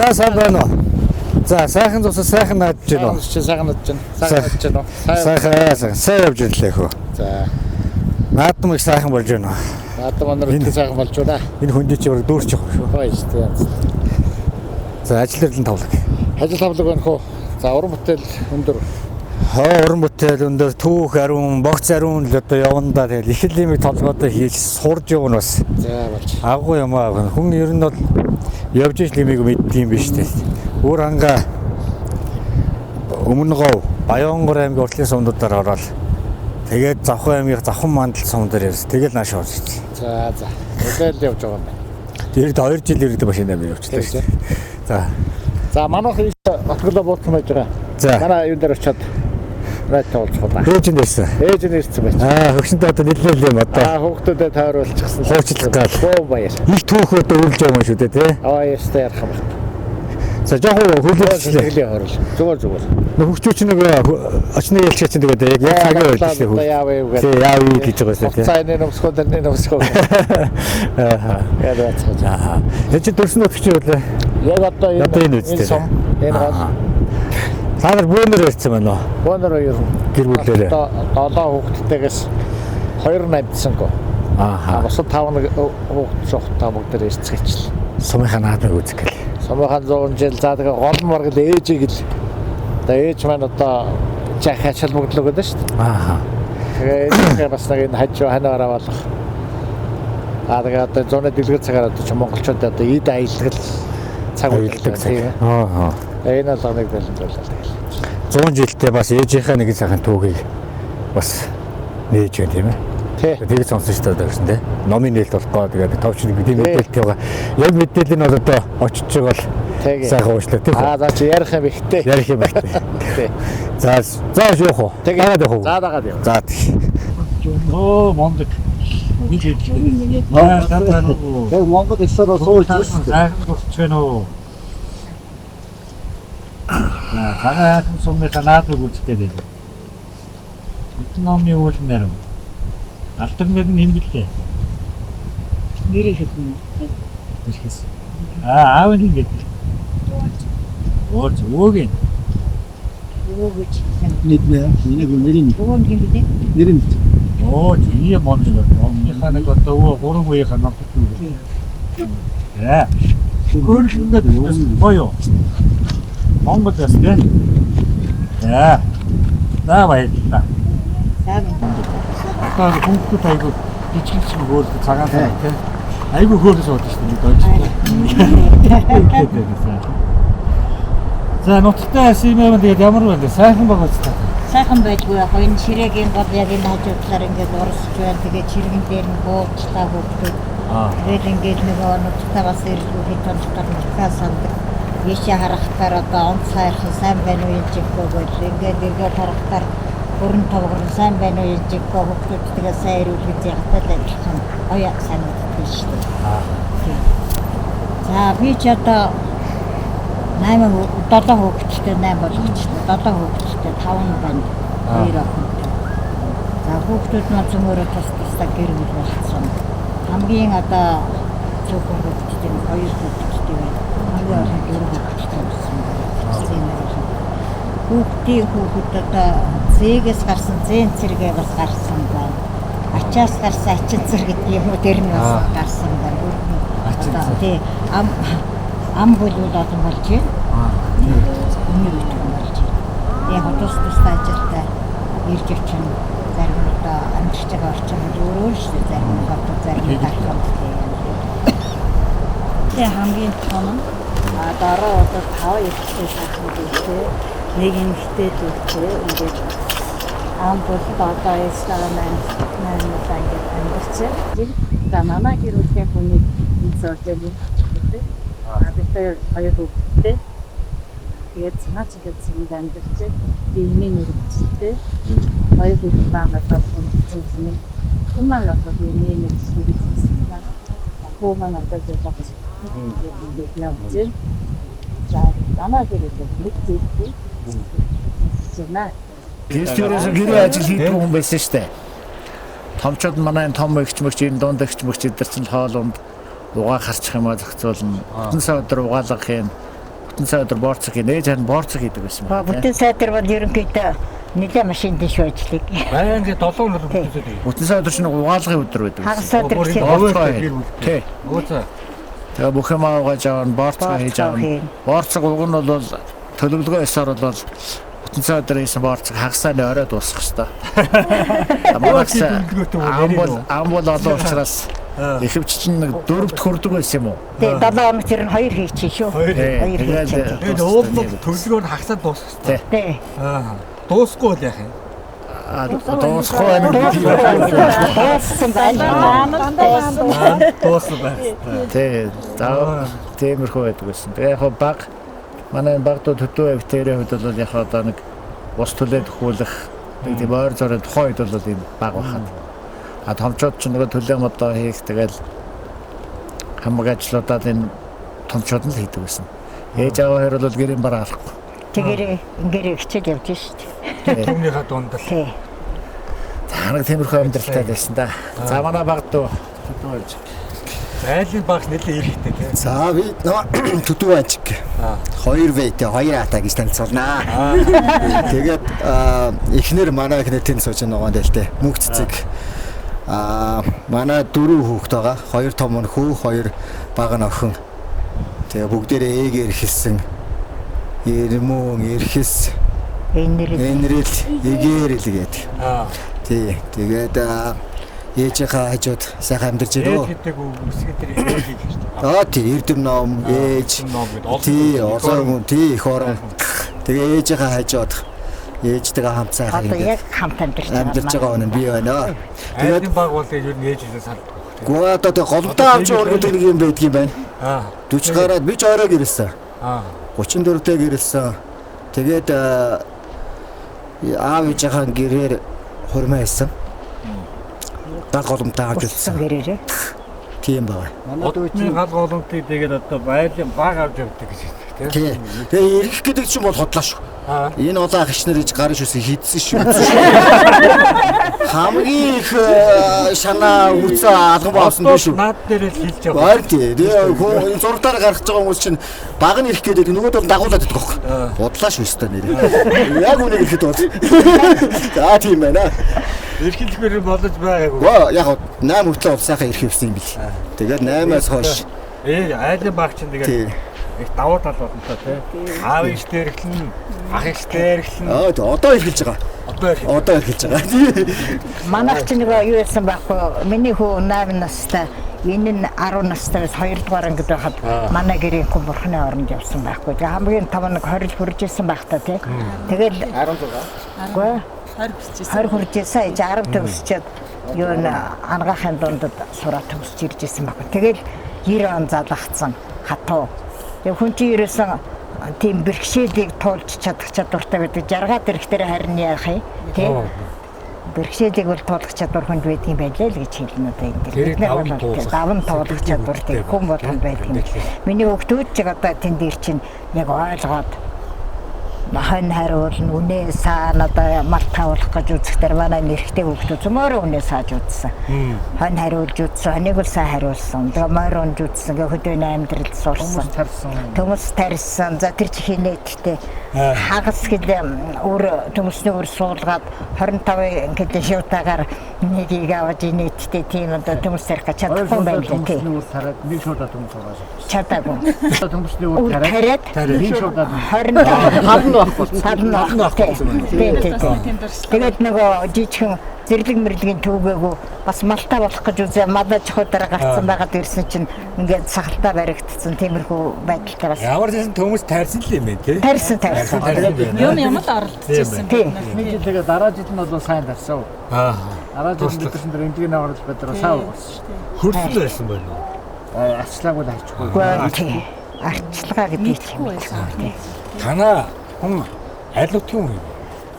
За сайн байна уу? За сайхан зуусаа сайхан наадж байна уу? Сайхан наадж байна. Сайхан наадж байна уу? Сайн явж ирлээ хөө. За. Наадам их сайхан болж байна уу? Наадам өнөр сайхан болж байна. Энэ хүндий чи дүүрч явах шүү. Гоё шүү. За ажил хэрлэн тавлаг. Ажил тавлаг байна хөө. За уран бүтээл өндөр. Уран бүтээл өндөр түүх ариун, богц ариун л одоо явандаа тэгэл их л юмыг толгойдоо хийж сурж явна бас. За болж. Агуу юм аа. Хүн ер нь бол явж иж лимиг мэддэг юм биш үү? Өөр ханга өмнө гов Баянгор аймгийн уртлын сумдуудаар ороод тэгээд Завхан аймгийн Завхан мандал сум дээр ирсэн. Тэгэл нааш орж ирсэн. За. Өдөөл явж байгаа юм байна. Тэр 2 жил ирээд машинаа би явчихлаа шүү. За. За манайх Батглоо бууцсан байж байгаа. За. Манай юу дээр очиод райт уулзах байна. Ээж нь ирсэн. Ээж нь ирсэн байж. Хөгшөндөө одоо нэлээл юм одоо. Хүүхдүүдэд тойруулчихсан. Хуучлах гал. Боо баяр. Их түүхүүд өрүүлж байгаа юм шүү дээ, тий? Яста ярих юм байна. За жоохон хөлөөчлээ. Зүгээр. Хөгчүүч нэг очны ялчаач тэгээд яг цагаа байлээ хөө. Яав юу гэж байгаа юм тий. Цайны нөмсгөө. Яа цаа. Энд чи дөрсөн өтгч юу вэ? Яг одоо энэ сум энэ гол. Та нар бөөнөр ирсэн байна уу? Бөөнөр юу? Гэр бүлээрээ. Одоо 7 хүүхэдтэйгээс 2 намжсангүй. Босод 5 хүүхэд шохтаа бүгд ирцгээч. Сумынхаа наадмыг үзэх гээл. Сумынхаа 100 жил за тэгээ гол маргал ээжийг л одоо ээж маань одоо жах ачаалбагдлаа гэдэг шүү дээ. Тэгээ бас нэг энэ хажуу ханаараа болох. Тэгээ одоо зуны дэлгэр цагаар одоо ч монголчууд одоо эд аялал цаг үеэлдэг тийм. Энэ л нэг бэлэн байлаа тэгэл. 100 жилдээ бас ээжийнхээ нэг сайхан түүхийг бас нээж байна тийм ээ. Тэгээд сонсон шүү дээ гэсэн тийм. Номын нээлт болохгүй тэгээд товч нэг бидний мэдээлэлт байгаа. Яг мэдээлэл нь бол одоо очиж байгаа бол сайхан уучлаа тийм. За чи ярих юм ихтэй. Ярих юм ихтэй. За явах уу? Дагаад явах уу? За дагаад яв. За. Мондөг. Яг Монгол эсрэг сууж ирсэн. Сайхан болчих вэ нөө. Цагаат сумны наадмыг үздэг дээ. Эдгээр номны уулнаар алтарнууд нь хэмгэлээ. Нэрээ хэлнэ. Тэсгэс. Аав нь ингэж. Өөг. Өөг. Нийтмээ нэрийн. Өөг гэдэг. Нэрийн. Iya monster. Omnya nak kata orang boleh kan nak tu. Ya. Kur sudah tu. Boyo. Monggo tas deh. Ya. Dah baik dah. Kalau kumpu taigo, dicuci gol tu sangat sangat. Aigo gol tu soalnya tu. За нутагтай симэм тэгээд ямар вэ? Сайхан байгаа ч та. Сайхан байдгүй яг энэ ширээгийн гол яг энэ хажуудлаар ингээд урсж байна. Тэгээд чиргэн дээр нь бууцлаа хөвгдөг. Тэгээд ингээд нөгөө нутагтай бас ирэлгүүхийн томчтой нутгаа сандаг. Ийшээ харахтаар одоо онц хайрхан сайн байна уу гэж гойж ингээд эргээд харахтаар бүрэн тоглон сайн байна уу гэж гойж тэгээд сайн ирүүлж ягтаад ажилласан. Оя сайн мэддэг шүү дээ. За би ч одоо 7 хүүхэдтэй 8 болгочтой 7 хүүхэдтэй 5 байна. 2 охин. За хүүхдүүд маань зөмөрөө тусдаа гэр бүл болсон. Хамгийн одоо зөвхөн хүүхэдтэй 2 хүүхэдтэй байна. Хамгийн олон 4 хүүхэдтэй болсон. Хүүхэд одоо зээгээс гарсан зэн цэргээ бас гарсан байна. Ачаас гарсан ачин цэр гэдэг юм уу тэр нь бас гарсан байна. Одоо тий ам болоод олон болж байна. Миний үед болж байна. Яг тусдаа ажилдаа ирж очин зарим нь одоо амьдарч байгаа орчин өөрөө шүү дээ. Зарим нь одоо зарим нь тархам гэдэг. Тэгээ хамгийн том нь дараа одоо 5 ихтэй сайхан дүүтэй нэг ихтэй дүүтэй ингээд ам болоод одоо ястаа маань ингээд амьдарч. За манай гэр бүлийн хүний зөвлөж хоёр хүүхэдтэй. Тэгээд наач ингээд зинг амьдарч дийний нэрчтэй. Хоёр хүүхэд байгаа юм. Умаа лото дийний нэрчтэй. Хөөман одоо жаахан. Тэгээд явж. За намаа гэрээ мэдээ. Зэнаа. Тэрээс гэрээ ажил хийдэг хүн байсан шүү дээ. Томчууд манай том эгч мэгчийн дунд эгч мэгч эдэр чинь хоолунд угаа харчих юм аа зохицуулна. Хэдэн сая өдөр угаалгах юм. бүтэн сайдар борцог нээж харин борцог хийдэг байсан байна. Бүтэн сайдар бол ерөнхийдөө нэлээд машин дэш ажиллаг. Баян гэ 7 өнөр бүтэн. Бүтэн сайдар чинь угаалгын өдөр байдаг. Хагас сайдар гэсэн. Тий. Өөзөө. Тэгээ бүх юм аваад аваа борцог хийж аваа. Борцог уг нь бол төлөвлөгөө ёсоор бол бүтэн сайдар хийсэн борцог хагасаа орой дуусах хэвээр. Манайс амбол олон учраас ихэвч чинь нэг 4-т хүрдэг байсан юм уу? Тэгээ 7 хоног тэр нь 2 хийчих шүү. 2 хийчих. Тэгээд уулын төлөвлөгөө нь хагасаа дуусах хэрэгтэй. Тий. Дуусахгүй бол яах юм? Дуусахгүй байна. Дууссан байна. Дууссан байна. Тий. Тиймэрхүү байдаг байсан. Тэгээ яг баг манай багтууд хөдөө эвтэрийн хувьд бол яг одоо нэг ус төлөөд өгүүлэх нэг тийм ойр зөрөө тухайн үед бол энэ баг бахад. А томчууд ч нэг төлөө модоо хийх тэгэл хамаг ажлуудад энэ томчууд нь хийдэг байсан. Ээж аваа хэр бол гэрийн бараа алахгүй. Тэгэрээ ингээрээ хичээл явж шít. Түүнийхээ дунд л. Тий. Танаг тиймэрхүү амьдралтай байсан да. За манай багтуу Айлын багш нэлээд ирэхтэй тийм. За би төдөө ажиг. 2 вэйтэй 2 ата гэж танилцуулнаа. Тэгээд эхнэр манай эхнэр тэнд сууж байгаа юм даа л те. Мөнх цэцэг. Манай 4 хүүхэд байгаа. 2 том хүү, 2 бага нөхөн. Тэгээ бүгдээрээ ээгээр хэлсэн. Ирмөн, ирхэс. Энэрэл, эгээрэл гэдэг. Тий. Тэгээд ээжийнхээ хажууд сайхан амьдарч ирөө. Гэдэг үсгэн дээр ээж гэж байна. Тий, эрдэм ном, ээж. Тий, олон тий их орон. Тэгээ ээжийнхээ хажууд ээжтэйгээ хамт сайхан Одоо яг хамт амьдарч байгаа нь би байна. Тэгээд баг бол ер нь ээжээс салдаг. Гоо одоо голомтоо авч өргөдөг нэг юм байдаг юм байна. 40 гараад би ч орой гэрэлсэн. 34-тэй гэрэлсэн. Тэгээд аав ээжийнхээ гэрээр хурмаа хийсэн. Баг голомтоо авч ирсэн гэрээрээ. Тийм байна. Манайд гал голомтыг тэгээд одоо байлын баг авч явдаг гэж хэлдэг тийм. Тэгээ ирэх гэдэг чинь бол хотлоо шүү. Энэ олон ах ичнэр иж гарын шүсээ хийдсэн шүү. Хамгийн их шанаа үрцээ алган боосон биш үү? Наад дээр л хэлж байгаа. Баар тий. Тэгээ энэ зургатаар гаргаж байгаа хүмүүс чинь баг нь ирэх гэдэг нөгөөд бол дагуулад идэх байхгүй. Бодлаа шүү өстой нэр. Яг үнэ ирэхэд бол. За тийм байна. Эрхлэлгээр болж байгаагүй. Гоо яг 8 хөтлөө сайхан ирэх юмсан юм бил. Тэгээд 8-аас хойш айлын баг чинь тэгээд их давуу тал болно та тий. Аав ихтэй эрхлэн, ах ихтэй эрхлэн. Одоо эрхэлж байгаа. Одоо эрхэлж байгаа. Манайх ч нэг юу яасан байхгүй. Миний хүү 8 настай, энэ нь 10 настайс 2 дугаар ангид байхад манай гэрийн хүн бурхны оронд явсан байхгүй. Тэгээ хамгийн том нэг 20 хүрж исэн байх та тий. Тэгэл 16. Гоо 20 хүрж исэн 10 төгсчээд юу н ангаахын дундад сураад төгсч ирж исэн байхгүй. Тэгэл 90 он залгацсан хатуу. Яг хүн чинь ерөөсөн тийм бэрхшээлийг туулж чадах чадвартай байдаг. Жаргаад ирэхдээ харин яах юм тий. Бэрхшээлийг бол туулах чадвар хүнд байдаг юм байлаа л гэж хэлнэ одоо энэ. Даван туулах чадвартай хүн болгон байдаг юм. Миний хүүхдүүд ч одоо тэнд ир чинь яг ойлгоод хон хариулна үнэ саана одоо мал тавуулах гэж үзэхдээ манай нэрхтэй хүүхдүүд зөмөрөө үнэ сааж үзсэн. Хон хариулж үзсэн, энийг л сайн хариулсан. Тэгээ морон үзсэн, хөдөөний амьдрал сурсан. Төмөс тарьсан. За тэр чихийн нэттэй хагас гэдэг өөр төмөсний өөр суулгаад 25 гэдэг шуутагаар нэгийг аваад нэттэй тийм одоо төмөс тарих гэж чадахгүй юм байна тий. Төмөсний өөр тараад нэг шуудаа төмөс угааж. Чадаагүй. Төмөсний өөр тараад нэг шуудаа 25 тэгээд нөгөө жижигхэн зэрлэг мэрлэгийн төвгөөгөө бас малтаа болох гэж үзээ мадаа чохоодороо гарцсан байгаад ирсэн чинь ингээд сахалтаа баригдсан тиймэрхүү байдалтай бас ямар ч юм төмөс тайрсан л юм байна тий. Тарьсан. Юм л оролцсон. Тийм. Нэг тэгээ дараа жил нь бол сайн тарсан. Дараа жил бидсэн дээр эндгийн аваад бадраа сайн болсон шүү. Хөрсөн байсан байна уу? Арчлааг бол хайчихгүй. Тий. Арчилгаа гэдэг юм байна. Танаа хүн айлтгүй юм.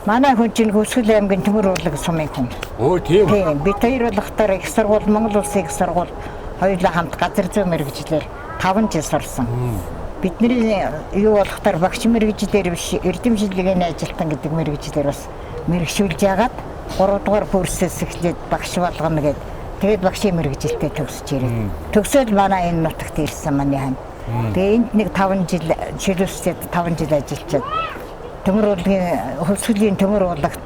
Манай хүн чинь Хөсгөл аймгийн Төмөр урлаг сумын хүн. Оо тийм. Тийм. Бид хоёр болохдоор их сургууль Монгол Улсын их сургууль хоёулаа хамт газар зүй мэргэжлэр 5 жил сурсан. Бидний юу болохдоор багш мэргэжлэр биш эрдэм шилжээний ажилтан гэдэг мэргэжлэр бас мэрэгшүүлж яагаад 3 дугаар курсээс эхлээд багш болгоно гэд. Тэгээд багшийн мэргэжилтэд төгсөж ирээ. Төгсөөл манай энэ нутагт ирсэн манай хан. Тэгээ энд нэг 5 жил шилжүүлсэд 5 жил ажиллаад төмөр урлагийн хөлсгөлийн төмөр урлагт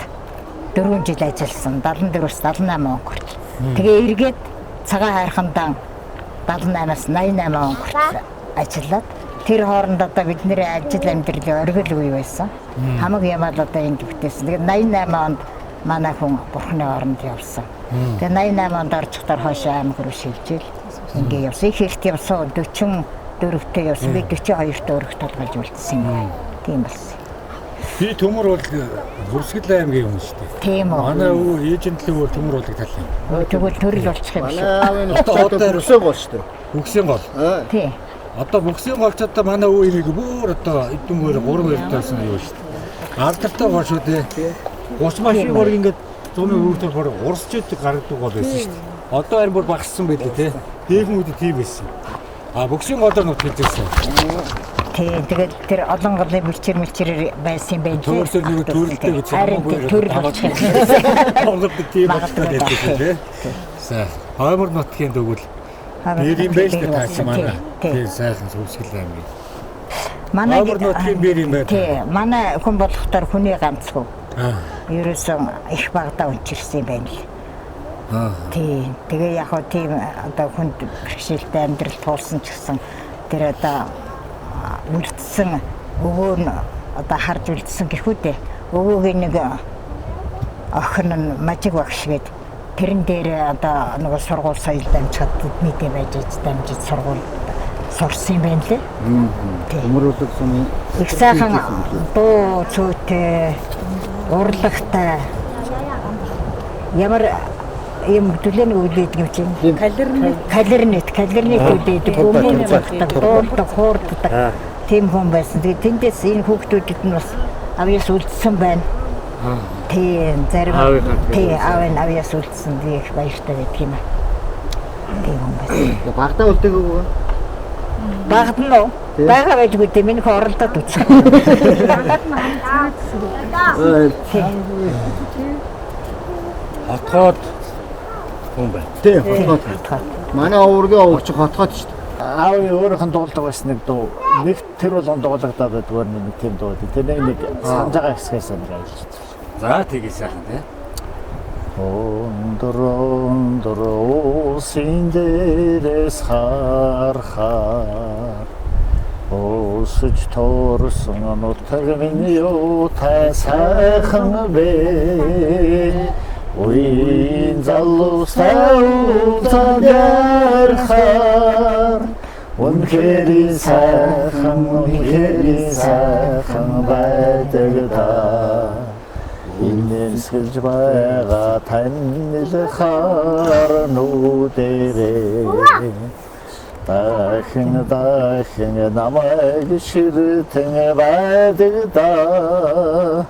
4 жил ажилласан. 74-с 78 он хүртэл. Тэгээ эргээд цагаан хайрхандан 78-аас 88 он хүртэл ажиллаад тэр хооронд одоо бидний ажил амьдралын оргил үе байсан. Хамаг ямаал одоо энд бүтээсэн. Тэгээ 88 онд манай хүн бурхны оронд явсан. Тэгээ 88 онд орчихдоор хойшоо аймаг руу шилжээл ингээ явсан. Их ихт явсан 44-т явсан. Би 42-т өөрөг толгойж үлдсэн юм. Тийм болсон. Би төмөр бол Хөрсгөл аймгийн хүн шүү дээ. Тийм үү. Манай ээжэнтлэг өөр төмөр урлагт талын. Тэгвэл төрөл болчих юм шиг. одоо бүсээ гол шүү дээ. Бүгсийн гол. Тийм. Одоо бүгсийн голч одоо манай үеийг бүр одоо эдгүүгээр 3 эртээсэн юу шүү дээ. Алдартай гол шүү дээ. 30 машин бүр ингээд зүүн үрдээр бүр урсчод гаргадаг гол байсан шүү дээ. Одоо харин бүр багассан байлээ те. Дээхэн үед тийм байсан. Бүгсийн голоор нут хэлжсэн. Тийм. Тэгээд тэр олон голын мэлчээр байсан байх. Төрөлсөөр нэг төрөлтэй гэж төрөл болчих юм. Монголд тийм болчихсон тийм. За, хоймор нутгийн дөгөл бэр юм байж тааш манай. Тийм сайхан Хөрсгөл аймгийн. Манай хоймор нутгийн бэр юм байна. Тийм. Манай хүн болохдоор хүний ганцгүй. Ерөөсөн их багада унчирсан юм байна л. Тийм. Тэгээ яг хөө тийм одоо хүнд бэрхшээлтэй амьдрал туулсан ч гэсэн тэр одоо үлдсэн өвөө нь одоо харж үлдсэн гэхүүдээ өвөөгийн нэг охин нь мажиг багшгээд тэрэн дээр одоо нэг сургууль соёл дамжаад мэдээ байж дамжиж сургууль сурсан юм байна лээ. Төмөрөлөг сумын их сайхан дуу цөөтэй урлагтай ямар юм төлөний үлээд гэж юм. Калернет үлээд гүмэн багтдаг, дуулдаг, хуурддаг тийм хүн байсан. Тэгээ тэндээс энэ хүүхдүүдэд нь бас авьяас үлдсэн байна. Тийм зарим авьяас үлдсэн их баяртай байдаг юм. Тийм хүн байсан. Багтаа үлдэг үү? Багтна уу? Бага байдгүй дээ миний оролдоод үзсэн. Хотгоод хүн байна. Тийм, хотгоод. Манай овргийн овч хотгоод шүү дээ. Аавын өөрийнх нь дуулдаг байсан нэг дуу. Нэг тэр бол дуулагдаад байдгаар нэг тийм дуу. Тэр нэг санаж байгаа хэсгээс нэг ажиллаж. За тэгээ сайхан тий. Ондор усын дээрээс харахаар Осч торсон нутаг минь юу та сайхан бэ Уин залуусаа узаархаар Үнэхээр сайхан байдаг та Инэн сэлж байгаа танилахаар нүдэрээ дахин намайг ширтэн байдаг да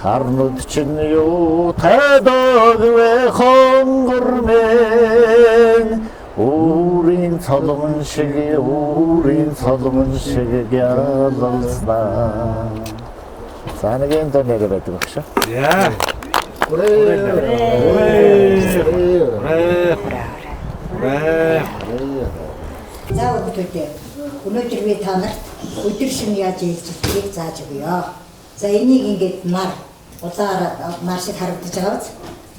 харнууд чинь юу тадагвэ хонгормэн Өөрийн цолмон шиг ялалснаа Санагийн донор байдаг багш. Яа. За өдөртөө өнөөдөр би та нарт өдөр шөнө яаж ээлжлэхийг зааж өгье. За энийг ингээд нар шиг харагдаж байгаа биз?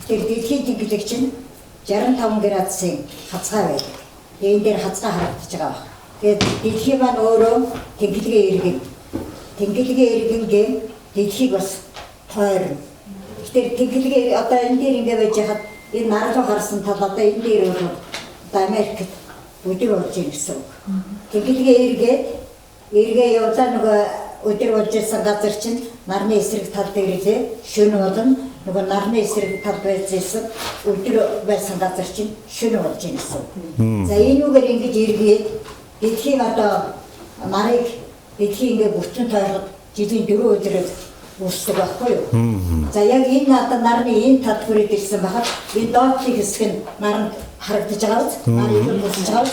Тэр дэлхийн тэнглэг чинь 65 градусын хацгай байдаг. Энэ дээр хацгай харагдаж байгаа. Тэгээд дэлхийн маань өөрөө тэнглэгээ эргэнгээ дэлхийг бас тойрно. Тэгэхээр тэнглэгээ одоо энэ дээр ингээд байж хаад энэ нарыг харсан тал одоо энэ дээр бол Америкт өдөр болж ирсэн гэсэн үг. Тэнглэгээ эргээ явлаа нөгөө өдөр болж ирсэн газар чинь нарны эсрэг тал дээр лээ шөнө болно. Нөгөө нарны эсрэг тал байсан өдөр байсан газар чинь шөнө болж ирсэн гэсэн үг. За энүүгээр ингэж эргээд дэлхийг одоо нарыг дэлхийг ингээд бүтэн тойроод жилийн 4 өдрөөр үүсдэг байхгүй юу? За яг энэ надад нарны энэ тал хүрээд ирсэн байхад энэ доотлын хэсэг нь наранд харагдаж байгаа биз? Нарыг тусаж байгаа.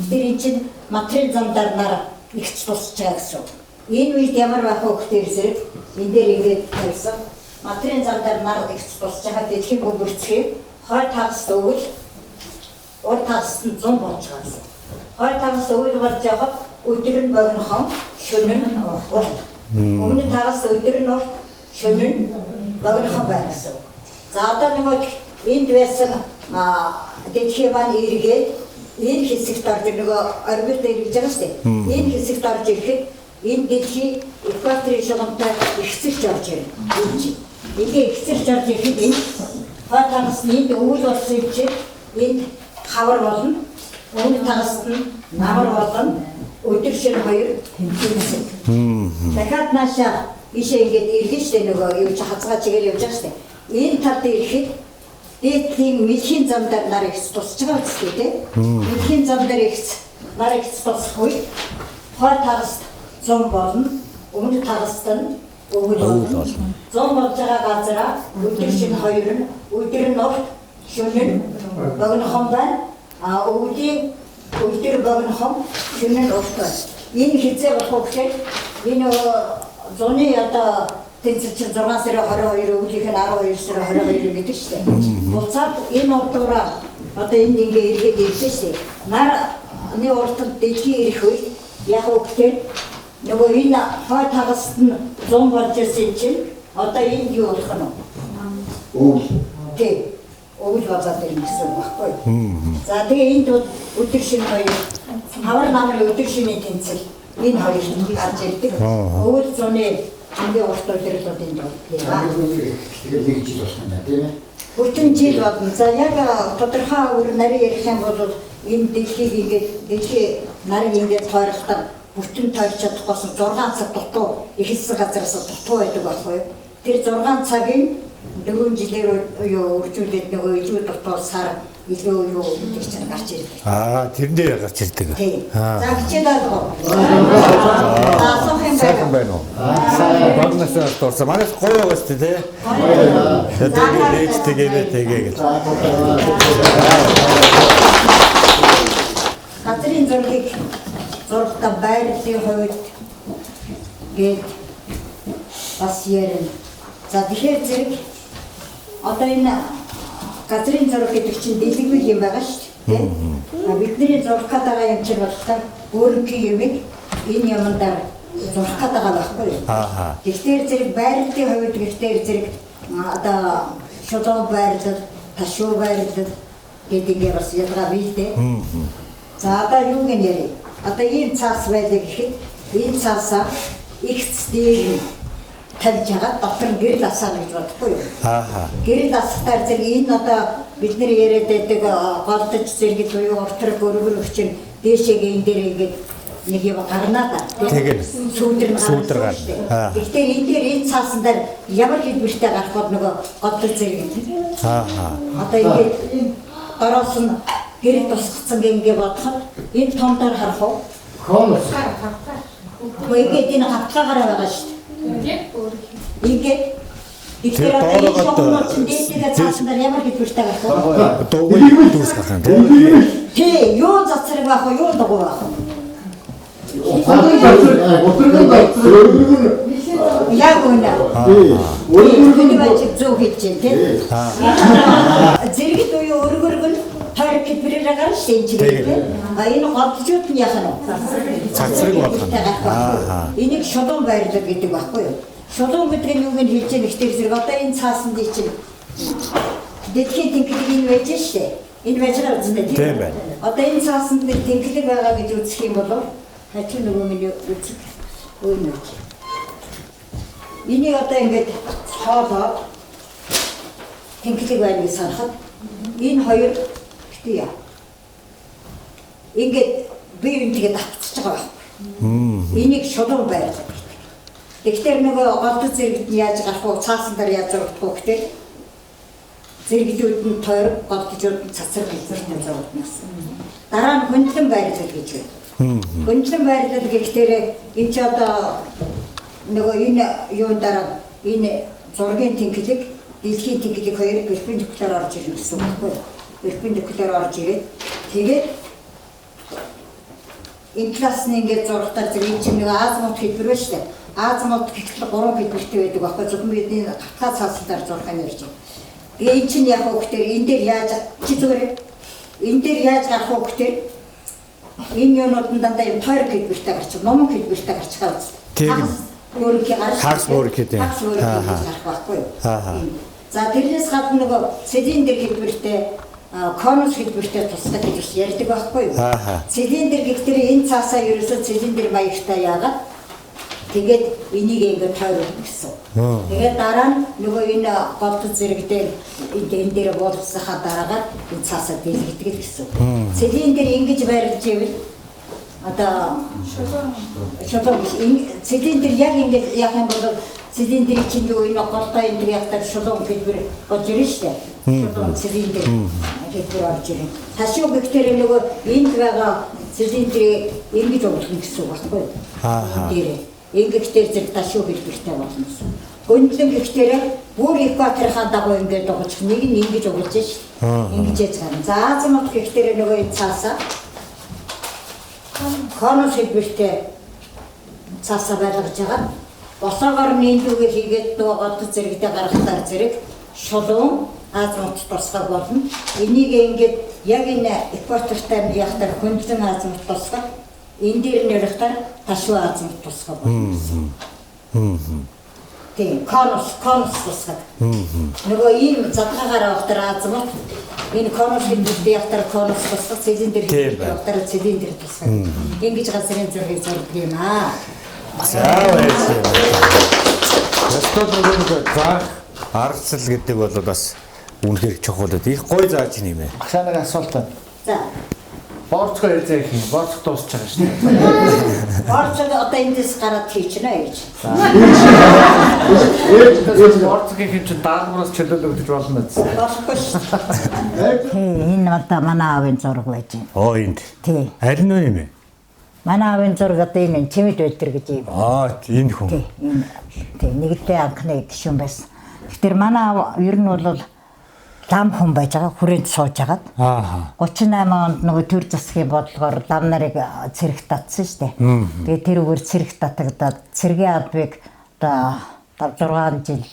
Тэр энэ чинь материал замдаар нар ихч тусаж байгаа гэсэн. Энэ үед ямар байх вэ гэхээр зэрэг энэ дээр ингээд тавьсан материал замдаар нар ихч тусаж байгаа дэлхийн бөмбөрцгийг хой тагс өвөл ур тагс нь 100 болж байгаа гэсэн. Хой тагс өвөл болж явахад өдөр нь богинохон, шөнө нь урт. Өмнө тагас өдөр нь урт, шөнө нь богинохон байна гэсэн. За одоо нэг энд байсан дэлхийн маань эргээд энэ хэсэгт орж нөгөө орбит дээр гэж байгаа шүү дээ. Энэ хэсэгт орж ирэхэд энэ дэлхийн экваторын шугамтай ихсэлж орж ирнэ. Ингээ ихсэлж орж ирэхэд энэ хатагс энд өвөл болсон чинь энд хавар болно. Өмнө тагаст нь намар болно. Өдөр шөнө хоёр хэсэг. Дахиад наашаа ишээ ингээд иргэн штэ нөгөө юу ч хацгаа чигээр явж байгаа штэ. Энэ талд ирэхэд дээдлийн мэлхийн зам дээр нар их тусч байгаа үстэй тий. Мэлхийн зам дээр их нар их тусахгүй. Хой тагаст зам болно. Өмнө тагаст нь өвөл болно. Зам болж байгаа газараа өдөр шөнө хоёр нь өдөр нь урт шөнө нь богинохон байна. Өвлийн өдөр богинохон шөнө нь урт байна. Энэ хязгаар болох гэхээр энэ зуны одоо тэнцвэр 6 сарын 22 өвлийнх нь 12 сарын 22 гэдэг шүү дээ. Буцаад энэ урдуура одоо энд ингээ эргээд ирсэн шүү дээ. Нарны уртад дэлхийн ирэх үед яг үгээр нөгөө энэ хой тагаст нь 100 болж ирсэн чинь одоо энд юу болох нь вэ? Өвл. Тэг. Өвл болоод ирнэ гэсэн баггүй. За тэгээ энд өдөр шөнө хоёр хавар намрын өдөр шөнийн тэнцэл энэ хоёр гарч ирдэг. Өвл зуны хамгийн урт өдрүүд энд байна. Тэгэхээр нэг жил болсон байна тийм ээ. Бүтэн жил болно. За яг тодорхой өөр нарийн ярих юм бол энэ дэлхийг ингээд дэлхийн нарыг ингээд тойрохтаа бүтэн тойрч чадахгүйсэн 6 цаг дутуу ихэлсэн газараас дутуу байдаг байхгүй юу? Тэр 6 цагийн 4 жилээр үржүүлээд нөгөө илүү дутуу сар илүү юу гэдэг чинь гарч ирдэг. Тэрнээ гарч ирдэг. За хичээл алгаа. Сайхан байна уу? Багнасаа дурсан. Манайс гоё байгаа шүү дээ. Тэгээд ээжтэйгээ тэгээд. Газрын зургийг зургата байрлалын хувьд гээд бас ярина. За тэгэхээр зэрэг одоо энэ газрын зураг гэдэг чинь дэлгэрэл юм байгаа шүү дээ. Бидний зурах гэдэг юм чинь болохоор өөрийнхөө юмыг энэ юмдаар зурах гэдэг байхгүй юу? Тэгэхээр зэрэг байрлалын хувьд гэхдээ зэрэг одоо шодоо байрлал, ташуу байрлал гэдэг бас ялгаа бий дээ. За одоо юу гэнэ ярив? Одоо ийм цаас байдаг гэхэд энэ цаасаа ихц дээр тавьж байгаа дотор гэрэл асаа гэж бодохгүй юу? Гэрэл асахтаар зэрэг энэ одоо бид нэр яриад байдаг голдож зэрэг буюу уртраг өргөр өчн дээшээгээ энэ дээр ингээд нэг юм гарнаа да. Тэгээд сүүдэр гарна. Гэхдээ энэ дээр энэ цаасан дээр ямар хэлбэртэй гарах бол нөгөө голдож зэрэг. Одоо ингээд ороос нь гэрэл тусгацсан гингээ бодоход энэ томдоор харах уу? Хомос. Ингээд энэ хатгаагаараа байгаа шүү дээ. Ингээд ихтэй одоо шоколад дээдгээ цаасан ямар хэлбэртэй гарах вэ? Дуугүй дүүс гарах юм тий. Юу зацраг байх вэ? Юу дуугүй байх вэ? Яг үнэ. Өөрөөр зөв хэлж дээ тий. Зэрэг дуу өргөрг нь тойрог хэлбэрээр гарна шүү дээ. Энэ голжууд нь яах нь вэ? Цацраг болох нь. Энийг шулуун байрлал гэдэг байхгүй юу? Шулуун гэдэг нь юу гэж хэлж байгаа гэхдээ зэрэг одоо энэ цаасан дээр чинь дэлхийн тэнхлэг энэ байж штэ. Энэ байж байгаа үстэй тийм байна. Одоо энэ цаасан дээр тэнхлэг байгаа гэж үзэх юм бол хачиг нөгөө миний үзэх өөр нэг. Энийг одоо ингээд цоолоод тэнхлэг байна гэж санахад энэ хоёр гэдэг яа. Ингээд би үнтэйгээ давтчихж байгаа байхгүй. Энийг шулуун байрлал. Тэгэхээр нөгөө голдод зэрэгт нь яаж гарах вэ? Цаасан дээр яаж зурдах вэ гэхээр зэрэгдүүд нь тойрог, голдожууд нь цацраг хэлбэртэй зурдана гэсэн. Дараа нь хөндлөн байрлал гэж байна. Хөндлөн байрлал гэхээр энэ ч одоо нөгөө энэ юун дараа энэ зургийн тэнхлэг, дэлхийн тэнхлэг хоёр перпендикуляр орж ирнэ гэсэн үг байхгүй юу? Перпендикуляр орж ирээд тэгээд энэ класс нь ингээд зургатаар зэрэг чинь нэг азимут хэлбэр байна шүү дээ. Азимут гэхэл 3 хэлбэртэй байдаг байхгүй зөвхөн бидний хатгаа цаасаар зурх нь ярьж байна. Тэгээ эн чинь яг хөөхтөр энэ дээр яаж чи зүгээр энэ дээр яаж гарах вэ гэхээр энэ юунууд дандаа юм тойр хэлбэртэй гарч, ном хэлбэртэй гарч байгаа үст. Өөрөөр гарч. Хагас мөр гэдэг. Хагас мөр гарах байхгүй юу? За тэрнээс гадна нөгөө цилиндр хэлбэртэй конус хэлбэртэй тусдаг гэж ярьдаг байхгүй юу? Цилиндр гэхдээ энэ цаасаа ерөөсөө цилиндр маягтай яагаад тэгээд энийг ингээд тойруулна гэсэн. Тэгээд дараа нь нөгөө энэ голд зэрэг дээр энэ дээр буулгасахаа дараагаар энэ цаасаа дэлгэдэг гэсэн. Цилиндр ингэж байрлаж ивэл одоо цилиндр яг ингэж яах юм бол цилиндрийн чинь юу энэ голдоо энэ яхад шулуун хэлбэр болж ирнэ шүү дээ. Шулуун цилиндр хэлбэр болж ирнэ. Ташуу гэхдээ нөгөө энд байгаа цилиндрийг ингэж уурлах гэсэн үг байхгүй юу? Ингэхдээ зэрэг ташуу хэлбэртэй болно гэсэн. Гүндлэн гэхдээ бүр экваторын дагуу ингээд угаж нэг нь ингэж угаж шүү. Ингэж яцгаана. За азамт гэхдээ нөгөө энэ цаасаа конус хэлбэртэй цаасаа байлгаж байгаа. Босоогоор нийлүүгээ хийгээд нөгөө голд зэрэгтэй гаргахтаар зэрэг шулуун азамт тусгай болно. Энийг ингээд яг энэ экватортай яхахтаар хөндлөн азамт тусгай. Энэ дээр нь ярихтаар ташуу азамт тусгай болно. Тийм, конус тусгай. Нөгөө ийм задгаагаар авахтаар азамт энэ конус хэлбэртэй явахтаар конус тусгай, цилиндр хэлбэртэй явахтаар цилиндр тусгай. Ингэж газрын зургийг зурдаг юм аа. За баярлалаа. Ястод нөгөө заах аргацал гэдэг бол бас үнэхээр чухал. Их гоё зааж юм ээ. Ахшаа нэг асуулт байна. За. Борцгоо хэлзээ их юм. Борцог дуусч байгаа шүү дээ. Борцог одоо эндээс гараад хийчихнэ гэж. Борцог их юм чи даалгавраас чөлөөлөгдөж болно биз? Болохгүй шүү. Энэ одоо манай аавын зураг байж байна. Оо энд. Тий. Харин нь юм ээ. Манай аавын зураг одоо энэ чимэд бэлтэр гэж юм. Энэ хүн. Тий. Нэгдээ анхны гишүүн байсан. Тэгэхээр манай аав ер нь бол лам хүн байж байгаа, хүрээнд сууж агаад. 38 онд нөгөө төр засгийн бодлогоор лам нарыг цэрэг татсан шүү дээ. Тэгээд тэр үгээр цэрэг татагдаад цэргийн албыг одоо 5-6 жил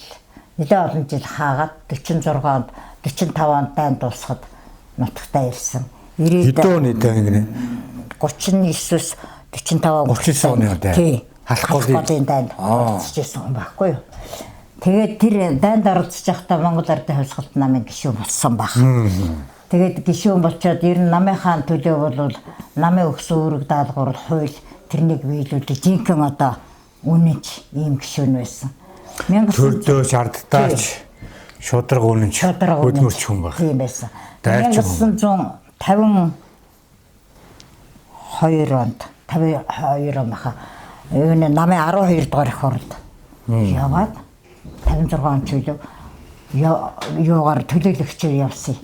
нэлээд олон жил хаагаад 46 онд 45 онд дайнд дуусахад нутагтаа ирсэн. 90 оны дайн 39-с 45 оны дайн. Тий. Халахгүй дайнд орцчихсан юм байхгүй юу? Тэгээд тэр дайнд оролцож байхдаа Монгол Ардын хувьсгалт намын гишүүн болсон баг. Тэгээд гишүүн болчоод ер нь намынхаа төлөө бол намын өгсөн үүрэг даалгавар хууль тэрнийг биелүүлж жинхэнэ одоо үнэнч ийм гишүүн байсан. Төрдөө шаардтаач шудраг үнэнч хөдөлмөрч хүн баг. Тийм байсан. 1952 онд 52 он баха. Энэ намын 12 дугаар их хурлд яваад 56 он чөлөө юугаар төлөөлөгчөөр явсан.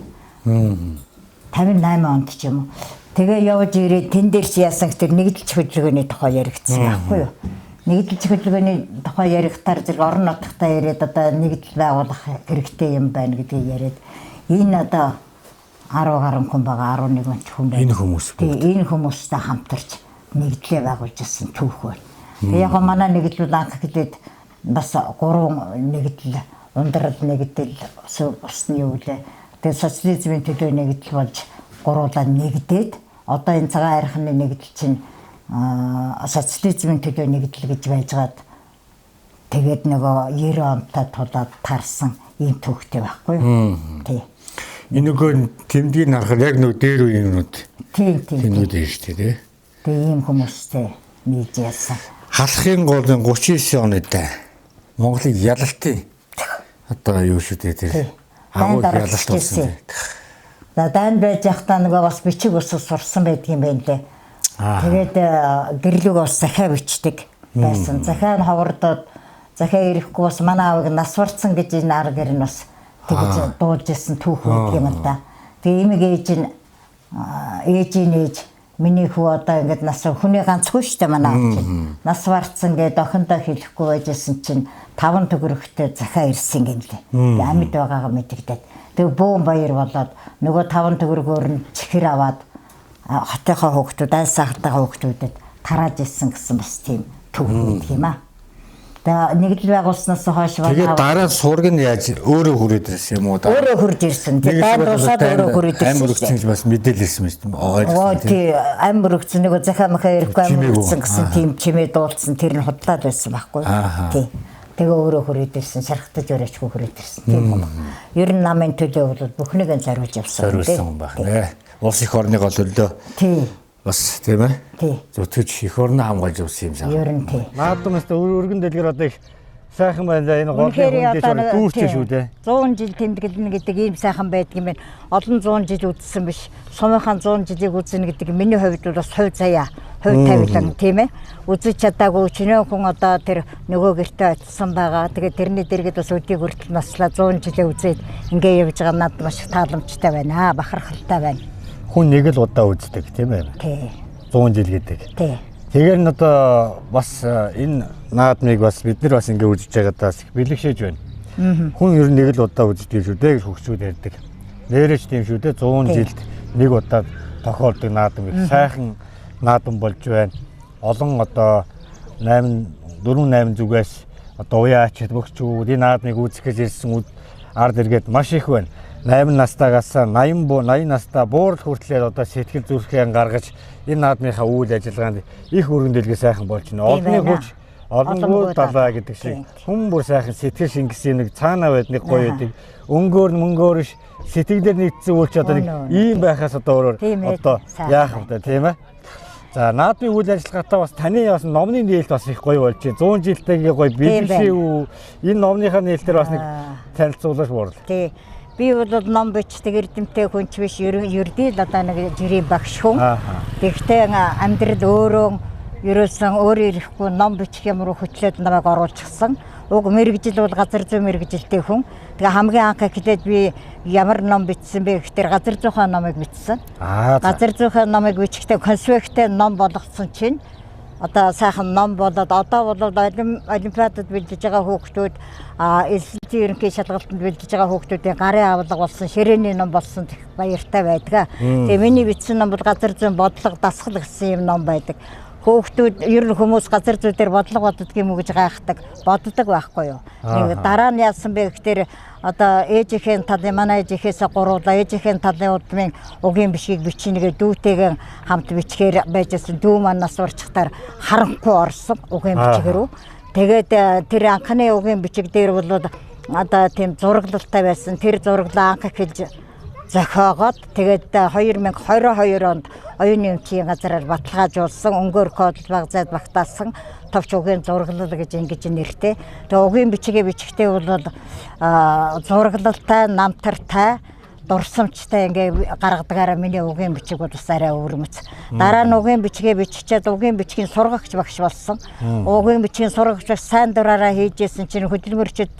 58 онд ч юм уу. Тэгээ явж ирээд тэн дээр чи яасан гэхээр нэгдэлч хөдөлгөөний тухай яригдсан байхгүй юу? Нэгдэлч хөдөлгөөний тухай яригдахаар зэрэг орон нутгатаа ирээд одоо нэгдэл байгуулах хэрэгтэй юм байна гэдгийг яриад энэ одоо 10 гаруй хүн байгаа 11 хүн байна. Энэ хүмүүс. Тэгээ энэ хүмүүстэй хамтарч нэгдлээ байгуулж ирсэн түүх байна. Тэгээ яг манай нэгдлүүд анх гэлээд бас 3 нэгдэл, ундрал нэгдэл, усны юу лээ. Тэгээ социализмын төлөө нэгдэл болж гуруулаа нэгдээд одоо энэ цагаан архины нэгдэл чинь социализмын төлөө нэгдэл гэж байжгаад тэгээд нөгөө 90 онтой тулаад тарсан ийм түүхтэй байхгүй юу? Тий. Энэ нөгөө тэмдгийг харахаар яг нөгөө дээр үеийн юмнууд. Тийм. Тэмдүүд ээ шүү дээ. Тэгээ ийм хүмүүстэй нийж яасан. Халахын голын 39 оны даа. Монголыг ялалтын одоо юу шүү дээ тэр. Агуу ялалт болсон. За дайнд байж явахдаа нөгөө бас бичиг ус сурсан байдгийн байна лээ. Тэгээд гэрлүүг бас захиа бичдэг байсан. Захиа нь ховордоод захиа ирэхгүй бас манай аавыг нас барцсан гэж энэ арга гэр нь бас тэгж дуулж ирсэн түүх байдаг юм да. Тэгээ эмэг ээжийн ээж миний хүү одоо ингээд нас хүний ганцгүй шүү дээ манай аав чинь. Нас барцсан гэдэг охиндоо хэлэхгүй байжсэн чинь 5 төгрөгтэй захиа ирсэн гинлээ. Амьд байгаагаа мэдэгдээд. Тэгээ бөөн баяр болоод нөгөө 5 төгрөгөөр нь чихэр аваад хотынхоо хүүхдүүд, аль сахалтайгаа хүүхдүүдэд тарааж ирсэн гэсэн бас тийм түүх байдаг юм аа. Тэгээ нэгдэл байгуулснаас хойш тэгээд дараа нь сураг нь яаж өөрөө хүрээд ирсэн юм уу? Өөрөө хурж ирсэн. Тэгээд дайнд дуусаад өөрөө хүрээд ирсэн. Амар өгсөн гэж бас мэдээлэл ирсэн мэт ойлгосон. Тий, амар өгсөн нэг захаамхаа ирэхгүй амар өгсөн гэсэн тийм чимээ дуулсан тэр нь худлаад байсан байхгүй. Тий. Тэгээ өөрөө хүрээд ирсэн, шархтаж өрөөчгүй хүрээд ирсэн. Тийм юм. Ер нь намын төлөө бол бүхнийг нь зориулж явсан. Зориулсан байх нэ. Улс их орны гол төлөө. Тий. Бас тийм ээ. Тий. Зүтгэж их орноо хамгаалж явсан юм шиг. Ер нь тий. Наадмаас өргөн дэлгэр одоо их сайхан байна. Энэ гол хүндээс дүүрч шүү дээ. 100 жил тэмдэглэнэ гэдэг ийм сайхан байдаг юм байна. Олон 100 жил үзсэн биш. Сумынхаа 100 жилийг үзнэ гэдэг миний хувьд бол бас хувь заяа, хувь тавилан тийм ээ. Үзэж чадаагүй чинээ хүн одоо тэр нөгөө гэртээ очсон байгаа. Тэгээд тэрний дэргэд бас өдийг хүртэл наслаа 100 жилээ үзээд ингээ явж байгаа надад маш тааламжтай байна. Бахархалтай байна. Хүн нэг л удаа үздэг тийм ээ. Тий. 100 жил гэдэг. Тий. Тэгэхээр н одоо бас энэ наадмыг бас бид нар бас ингээ үзэж байгаадаас их бэлэгшээж байна. Хүн ер нь нэг л удаа үздэг шүү дээ гэж хөгчүүд ярьдаг. Нэрэж тийм шүү дээ 100 жилд нэг удаа тохиолдог наадам их сайхан наадам болж байна. Олон одоо 4-8 зүгээс одоо уяачд бөхчүүд энэ наадмыг үзэх гэж ирсэн ард иргэд маш их байна. 8 настайгаас 80 настай буурал хүртлээр одоо сэтгэл зүрхээ гаргаж энэ наадмынхаа үйл ажиллагаанд их өргөн дэлгэр сайхан болж байна. Олонний хүч, олонгүй далаа гэдэг шиг хүн бүр сайхан сэтгэл шингэсэн нэг цаанаа байд нэг гоё байдаг. Мөнгөөр сэтгэлдэр нэгдсэн үйл ч одоо нэг ийм байхаас одоо одоо яах вэ тийм ээ. За наадмын үйл ажиллагаатай бас таны бас номны нээлт бас их гоё болж байна. 100 жилтэйгээ гоё бэлгэшээ энэ номныхаа нээлтээр бас нэг танилцуулж буурал. Тий. Би бол ном бичдэг эрдэмтэй хүнч биш ердий л одоо нэг жирийн багш хүн. Тэгэхдээ амьдрал өөрөө ерөөсөн өөрөө ирэхгүй ном бичих юм руу хөтлөөд намайг оруулчихсан. Уг мэрэгжил бол газар зүй мэрэгжилтэй хүн. Тэгээ хамгийн анх эхлээд би ямар ном бичсэн бэ гэхээр газар зүйн номыг бичсэн. Газар зүйн номыг бичихтэй конспекттэй ном болгосон чинь одоо сайхан ном болоод одоо бол олимпиадад бэлдэж байгаа хүүхдүүд эсэлтийн ерөнхий шалгалтанд бэлдэж байгаа хүүхдүүдийн гарын авлага болсон ширээний ном болсон баяртай байдаг. Тэгээ миний бичсэн ном бол газар зүйн бодлого дасгал гэсэн юм ном байдаг. Хүүхдүүд ер нь хүмүүс газар зүй дээр бодлого боддог юм уу гэж гайхдаг, боддог байхгүй юу. Нэг дараа нь яасан бэ гэхээр одоо ээжийнхээ талын манай ээжийнхээс гуруулаа ээжийнхээ талын удмын угийн бишгийг бичнэгээ дүүтэйгээ хамт бичгээр байжсэн дүү маань нас урчхтаар харанхуй орсон угийн бичгэрүү. Тэгээд тэр анхны угийн бичиг дээр бол одоо тийм зураглалтай байсан. Тэр зураглаа анх эхэлж зохиогоод тэгээд 2022 онд оюуны өмчийн газараар баталгаажуулсан өнгөөр код багзаад багтаасан товч угийн зураглал гэж ингэж нэртэй. Тэгээд угийн бичгээ бичихтэй бол зураглалтай, намтартай, дурсамжтай ингээ гаргадагаараа миний угийн бичиг бол бас арай өвөрмөц. Дараа нь угийн бичгээ биччихээд угийн бичгийн сургагч багш болсон. Угийн бичгийн сургагч сайн дураараа хийжсэн чинь хөдөлмөрчд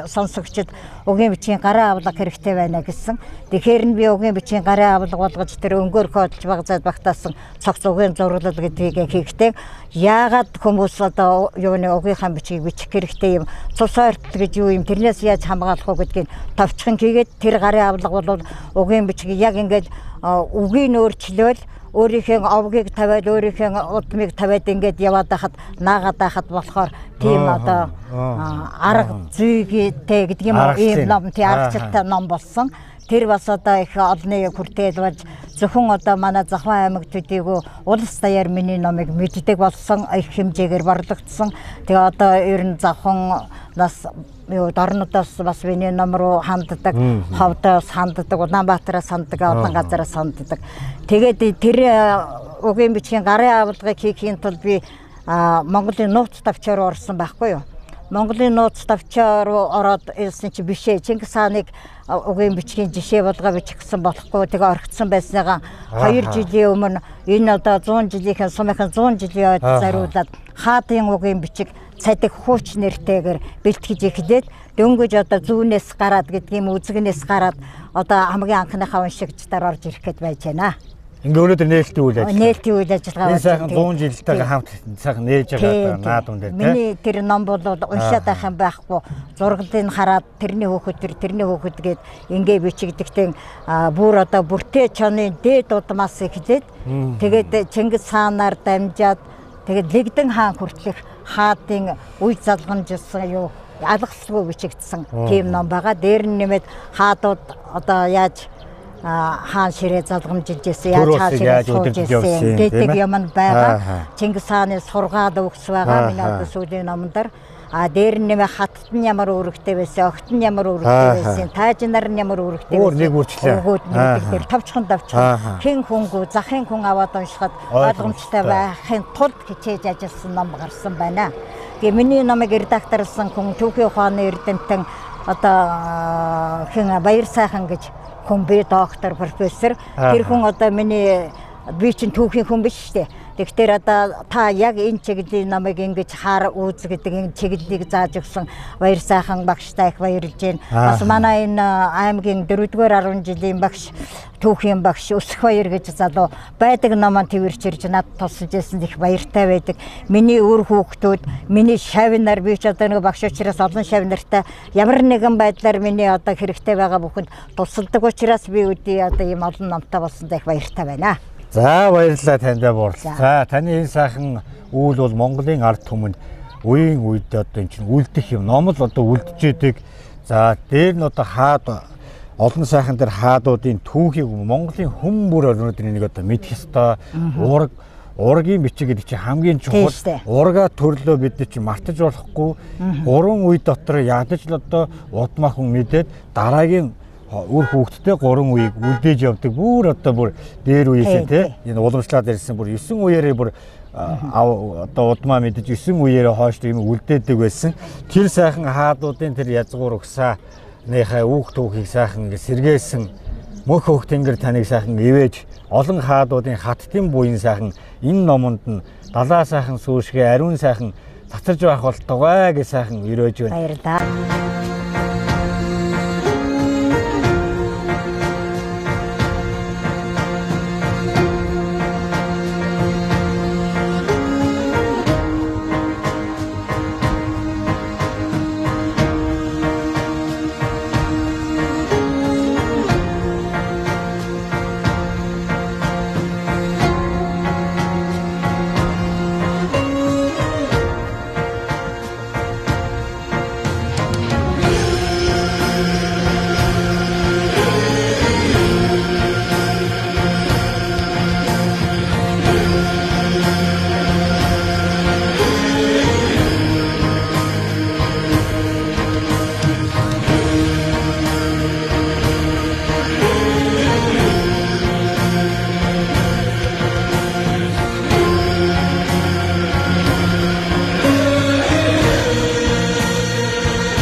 сонсогчд угийн бичгийн гарын авлага хэрэгтэй байна гэсэн. Тэгэхээр нь би угийн бичгийн гарын авлага болгож тэр өнгөөр кодж багзаад багтаасан цогц угийн зураглал гэдгийг хийхдээ яагаад хүмүүс одоо юуны угийнхаа бичгийг бичих хэрэгтэй юм цус ойртол гэж юу юм тэрнээс яаж хамгаалах вэ гэдгийг товчхон хийгээд тэр гарын авлага бол угийн бичгийг яг ингээд үгийг өөрчлөөл өөрийнхөө овгийг тавиад өөрийнхөө удмыг тавиад ингээд яваад байхад наагаад байхад болохоор тийм одоо арга зүйтэй гэдэг юм уу ийм ном тий аргачлалтай ном болсон. Тэр бас одоо их олны хүртэл болж зөвхөн одоо манай Захван аймаг төдийгүй улс даяар миний номыг мэддэг болсон их хэмжээгээр борлогдсон. Тэгээ одоо ер нь Захван нас дорнодоос бас миний ном руу ханддаг, Ховдоос ханддаг, Улаанбаатараас ханддаг, олон газараас ханддаг. Тэгээд тэр угийн бичгийн гарын авалгыг хийхийн тулд би Монголын нууц тавчаар орсон байхгүй юу? Монголын нууц тавчаар ороод ирсэн чи бишээ Чингис хааныг угийн бичгийн жишээ болгоо бичих гэсэн болохгүй тэгээ орхицсан байсныгаа 2 жилийн өмнө энэ одоо 100 жилийнхэн сумынхан 100 жилийн ойд зариулаад хаадын угийн бичиг цадиг хууч нэртэйгээр бэлтгэж эхлээд дөнгөж одоо зүүнээс гараад гэдгийм үзэгнээс гараад одоо хамгийн анхныхаа уншигчдаар орж ирэх гээд байж байна. Ингээ өнөөдөр нээлтийн үйл ажиллагаа. Нээлтийн үйл ажиллагаа. Энэ сайхан 100 жилтэйгээ хамт сайхан нээж байгаа наадам дээр тийм. Миний тэр ном бол уншаад байх юм байхгүй. Зурглалыг хараад тэрний хөөхөд гээд ингээ бичигдэгтэн бүр одоо бүртээ чоны дээд удмаас эхлээд тэгээд Чингис хаанаар дамжаад тэгээд Лэгдэн хаан хүртэлх хаадын үе залгамжсан юу алгасгүй бичигдсэн тийм ном байгаа. Дээр нь нэмээд хаадууд одоо яаж хаан ширээ залгамжилж ирсэн, яаж хаан ширээ сууж ирсэн гэдэг юм байгаа. Чингис хааны сургаал өгс байгаа миний сүүлийн номдор. Дээр нь нэмээ хаттад нь ямар үүрэгтэй байсан, огт нь ямар үүрэгтэй байсан, тааж нар нь ямар үүрэгтэй байсан. Нэг үрчлээ. Тэр тавчхан хэн хүнгүү захын хүн аваад уншихад ойлгомжтой байхын тулд хичээж ажилласан ном гарсан байна. Тэгээ миний номыг редакторлсан хүн түүхийн ухааны эрдэмтэн одоо хэн Баяр сайхан гэж хүн би доктор профессор. Тэр хүн одоо миний би чинь түүхийн хүн биш үү? Тэгэхээр одоо та яг энэ чиглэлийн намайг ингэж хаар үүс гэдэг энэ чиглэлийг зааж өгсөн Баяр сайхан багштай их баярлж байна. Бас манай энэ аймгийн 4-р 10 жилийн багш түүхийн багш Өсөх Баяр гэж залуу байдаг номон твэрч ирж над тусалж ирсэн их баяртай байдаг. Миний өр хүүхдүүд, миний шавнар би ч одоо нэг багш учраас олон шавнартай ямар нэгэн байдлаар миний одоо хэрэгтэй байгаа бүхэнд тусалдаг учраас би үдий одоо ийм олон номтой болсондоо их баяртай байна. За баярлалаа таньдаа буурлаа. За таны энэ сайхан үйл бол Монголын ард түмэнд үеийн үед одоо энэ чинь үлдэх юм. Ном л одоо үлдчихэд. За дээр нь одоо хаад олон сайхан дээр хаадуудын түүхийг Монголын хүн бүр өнөөдөр нэг одоо мэдэх ёстой. Ургийн бичиг гэдэг чинь хамгийн чухал. Ургаа төрлөө бид чинь мартаж болохгүй. 3 үе дотор ядаж л одоо удмаа хүн мэдээд дараагийн үр хүүхдтэй 3 үеийг үлдээж явдаг. Бүр одоо бүр дээр үеэсээ тий энэ уламжлаад ирсэн бүр 9 үеэрээ бүр одоо удмаа мэдэж 9 үеэрээ хойш юм үлдээдэг байсан. Тэр сайхан хаадуудын тэр язгуур өгсааныхаа үг түүхийг сайхан ингэ сэргээсэн мөнх хөх тэнгэр таныг сайхан ивэж олон хаадуудын хаттын буян сайхан энэ номонд нь далаа сайхан сүүшгээ ариун сайхан цацарж байх болтугай гэж сайхан өрөөж байна. Баярлалаа.